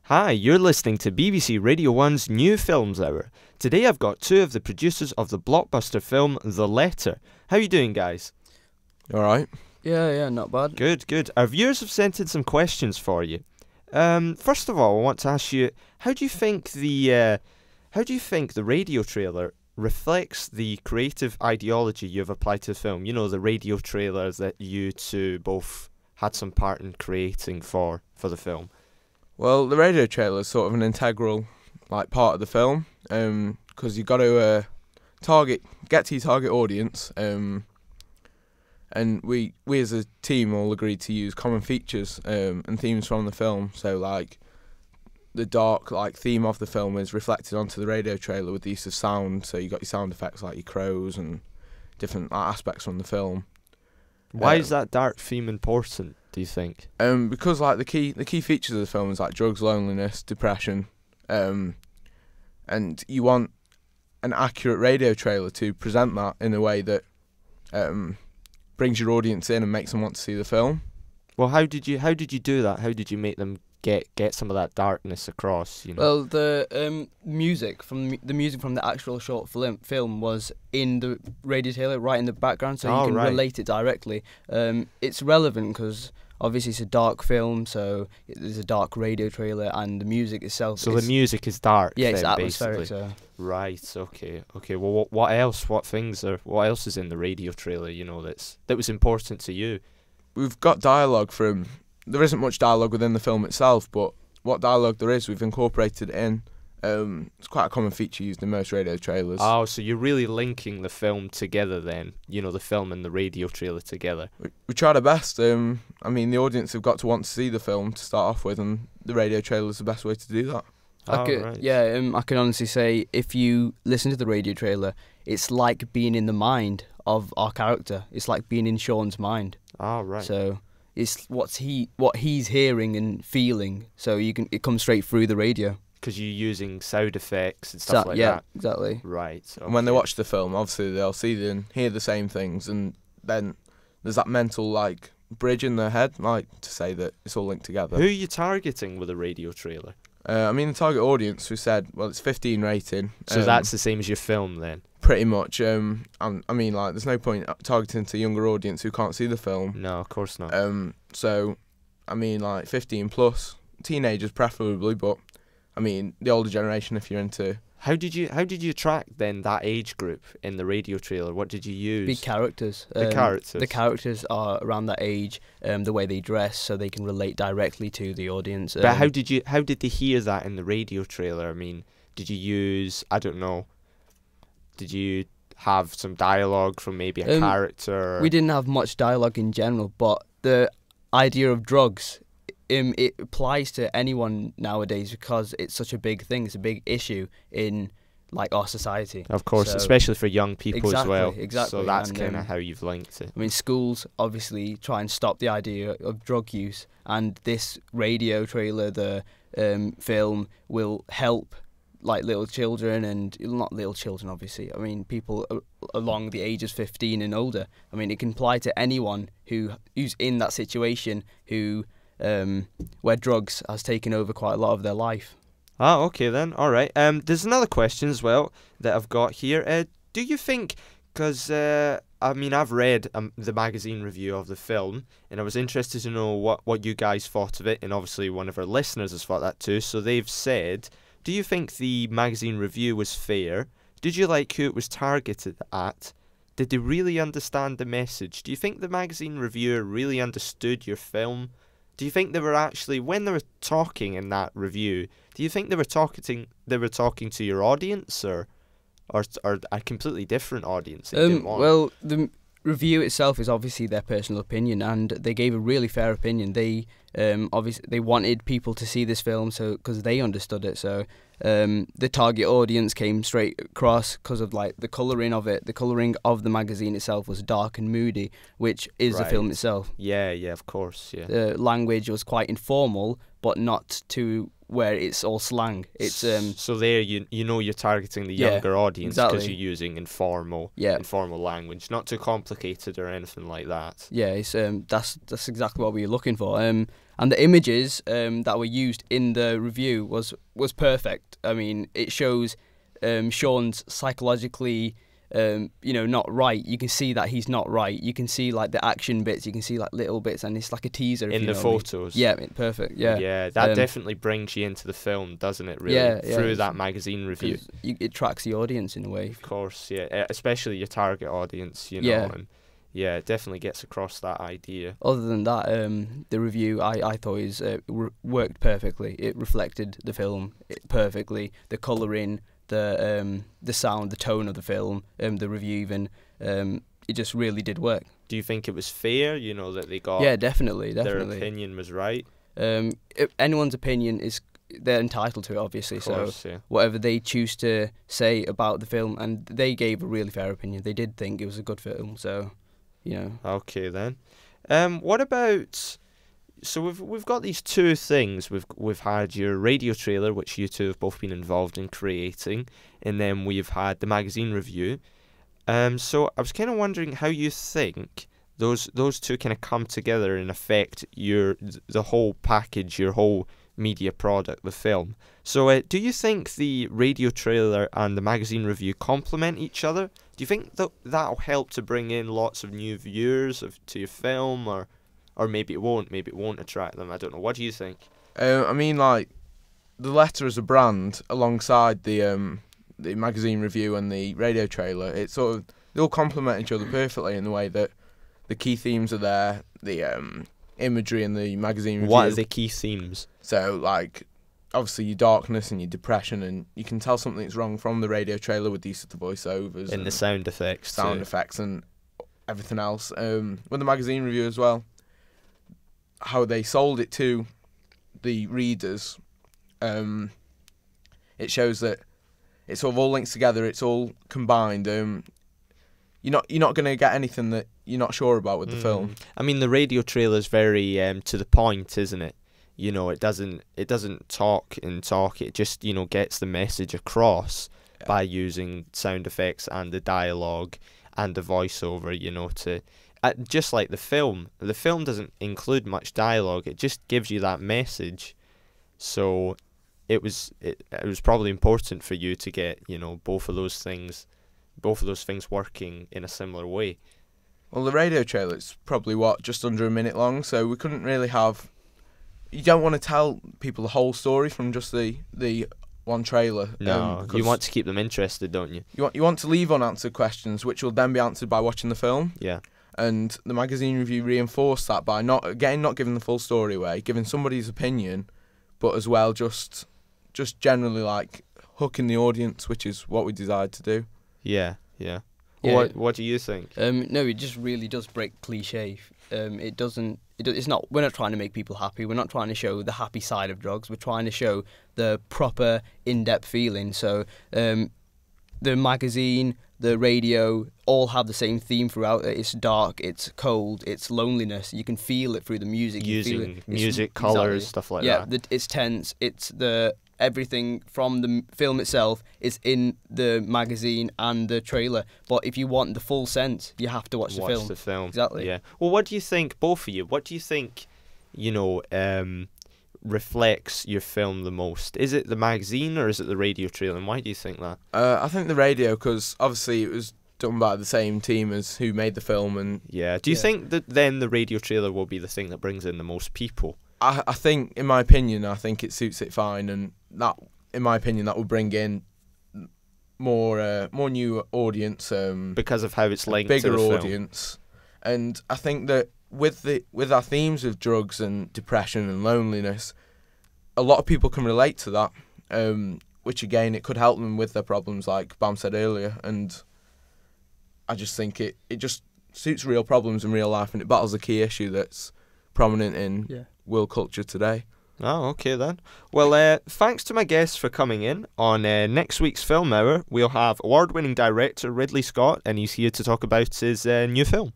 Hi, you're listening to BBC Radio 1's New Films Hour. Today I've got two of the producers of the blockbuster film The Letter. How you doing, guys? Alright. Yeah, not bad. Good. Our viewers have sent in some questions for you. First of all, I want to ask you, how do you think the radio trailer reflects the creative ideology you've applied to the film? You know, the radio trailers that you two both had some part in creating for the film. Well, the radio trailer is sort of an integral part of the film, because you've got to get to your target audience, and we as a team all agreed to use common features and themes from the film. So the dark theme of the film is reflected onto the radio trailer with the use of sound. So you got your sound effects like your crows and different aspects from the film. Why is that dark theme important, do you think? Because the key features of the film is drugs, loneliness, depression, and you want an accurate radio trailer to present that in a way that brings your audience in and makes them want to see the film. Well, how did you do that? How did you make them get some of that darkness across? You know? Well, the music from the actual short film was in the radio trailer, right in the background, so you can relate it directly. It's relevant because obviously it's a dark film, so there's a dark radio trailer, and the music itself. So the music is dark. Yeah, then, it's atmospheric. Basically. So. Right. Okay. Well, what else? What else is in the radio trailer? You know, that was important to you. We've got dialogue from. There isn't much dialogue within the film itself, but what dialogue there is, we've incorporated it in. It's quite a common feature used in most radio trailers. Oh, so you're really linking the film together then? You know, the film and the radio trailer together. We tried our best. The audience have got to want to see the film to start off with, and the radio trailer is the best way to do that. I can honestly say, if you listen to the radio trailer, it's like being in the mind of our character. It's like being in Sean's mind. Oh, right. So it's what he's hearing and feeling. So it comes straight through the radio. Because you're using sound effects and stuff like that. Yeah, exactly. Right. Okay. And when they watch the film, obviously they'll see and hear the same things, and then there's that mental bridge in their head, to say that it's all linked together. Who are you targeting with a radio trailer? The target audience, we said, it's 15 rating. So that's the same as your film then? Pretty much. There's no point targeting to a younger audience who can't see the film. No, of course not. 15 plus, teenagers preferably, but the older generation if you're into. How did you attract then that age group in the radio trailer? What did you use? Big characters. The characters. The characters are around that age. The way they dress, so they can relate directly to the audience. But how did they hear that in the radio trailer? Did you use, I don't know, did you have some dialogue from maybe a character? We didn't have much dialogue in general, but the idea of drugs, it applies to anyone nowadays because it's such a big thing. It's a big issue in our society. Of course, so, especially for young people as well. Exactly. So that's kind of how you've linked it. Schools obviously try and stop the idea of drug use, and this radio trailer, the film, will help little children, and not little children obviously. People along the ages 15 and older. It can apply to anyone who's in that situation where drugs has taken over quite a lot of their life. Oh, okay then. All right. There's another question as well that I've got here. Do you think, because I've read the magazine review of the film, and I was interested to know what you guys thought of it, and obviously one of our listeners has thought that too. So they've said, do you think the magazine review was fair? Did you like who it was targeted at? Did they really understand the message? Do you think the magazine reviewer really understood your film? Do you think they were actually, when they were talking in that review, do you think they were talking to your audience or a completely different audience that you didn't want? Well, the review itself is obviously their personal opinion, and they gave a really fair opinion. They obviously they wanted people to see this film, so because they understood it. So the target audience came straight across because of the colouring of it. The colouring of the magazine itself was dark and moody, which is the film itself. Yeah, of course, yeah. The language was quite informal, but not to where it's all slang. It's so there you know you're targeting the Yeah, younger audience because exactly. you're using informal Yeah. informal language, not too complicated or anything like that. Yeah, it's that's exactly what we were looking for. And the images that were used in the review was perfect. I mean, it shows Sean's psychologically not right. You can see that he's not right. You can see like the action bits. You can see like little bits, and it's like a teaser. If In you the know what I mean. photos. Yeah, perfect. Yeah. Yeah, that Um, definitely brings you into the film, doesn't it, really? Yeah, Through it's- that magazine review. 'Cause it tracks the audience in a way. Of course, yeah. Especially your target audience, you know. Yeah. And yeah, it definitely gets across that idea. Other than that, the review I thought worked perfectly. It reflected the film perfectly. The colouring, the sound, the tone of the film, the review even, it just really did work. Do you think it was fair, that they got Yeah, definitely. their opinion was right? If anyone's opinion they're entitled to it, obviously. Of course, So yeah. whatever they choose to say about the film, and they gave a really fair opinion. They did think it was a good film, so Okay then. What about? So we've got these two things. We've had your radio trailer, which you two have both been involved in creating, and then we've had the magazine review. So I was kind of wondering how you think those two kind of come together and affect the whole package, your whole media product, the film. So do you think the radio trailer and the magazine review complement each other? Do you think that'll help to bring in lots of new viewers to your film, or maybe it won't? Maybe it won't attract them. I don't know. What do you think? I mean, like, the letter as a brand alongside the magazine review and the radio trailer, they all complement each other perfectly in the way that the key themes are there, the imagery in the magazine review. What are the key themes? So, like, obviously your darkness and your depression, and you can tell something's wrong from the radio trailer with the voiceovers And the sound effects. sound too. effects and everything else. With the magazine review as well, how they sold it to the readers, it shows that it sort of all links together. It's all combined. You're not going to get anything that you're not sure about with the film. I mean, the radio trailer is very to the point, isn't it? It doesn't talk and talk. It just gets the message across by using sound effects and the dialogue and the voiceover. To just like the film. The film doesn't include much dialogue. It just gives you that message. So it was probably important for you to get both of those things working in a similar way. Well, the radio trailer is probably just under a minute long, so we couldn't really have. You don't want to tell people the whole story from just the one trailer. No, because you want to keep them interested, don't you? you want to leave unanswered questions, which will then be answered by watching the film. Yeah. And the magazine review reinforced that by not giving the full story away, giving somebody's opinion, but as well just generally like hooking the audience, which is what we desired to do. Yeah, yeah. Yeah. What do you think? no, it just really does break cliche. It doesn't. It's not. We're not trying to make people happy. We're not trying to show the happy side of drugs. We're trying to show the proper, in-depth feeling. So, the magazine, the radio, all have the same theme throughout it. It's dark. It's cold. It's loneliness. You can feel it through the music. You feel Using it. music, colours, stuff like that. Yeah, it's tense. It's everything from the film itself is in the magazine and the trailer. But if you want the full sense, you have to watch the film. the film. Exactly. Yeah. Well, what do you think, both of you? What do you think, reflects your film the most? Is it the magazine or is it the radio trailer? And why do you think that? I think the radio, because obviously it was done by the same team as who made the film, and Yeah. Do you think that then the radio trailer will be the thing that brings in the most people? I think, in my opinion, I think it suits it fine, and that, in my opinion, that will bring in more new audience, Because of how it's a linked bigger to the film. audience, and I think that with our themes of drugs and depression and loneliness, a lot of people can relate to that, which again, it could help them with their problems, like Bam said earlier, and I just think it just suits real problems in real life, and it battles a key issue that's prominent in world culture today. Oh, okay then. Well, thanks to my guests for coming in. On next week's Film Hour, we'll have award-winning director Ridley Scott, and he's here to talk about his new film.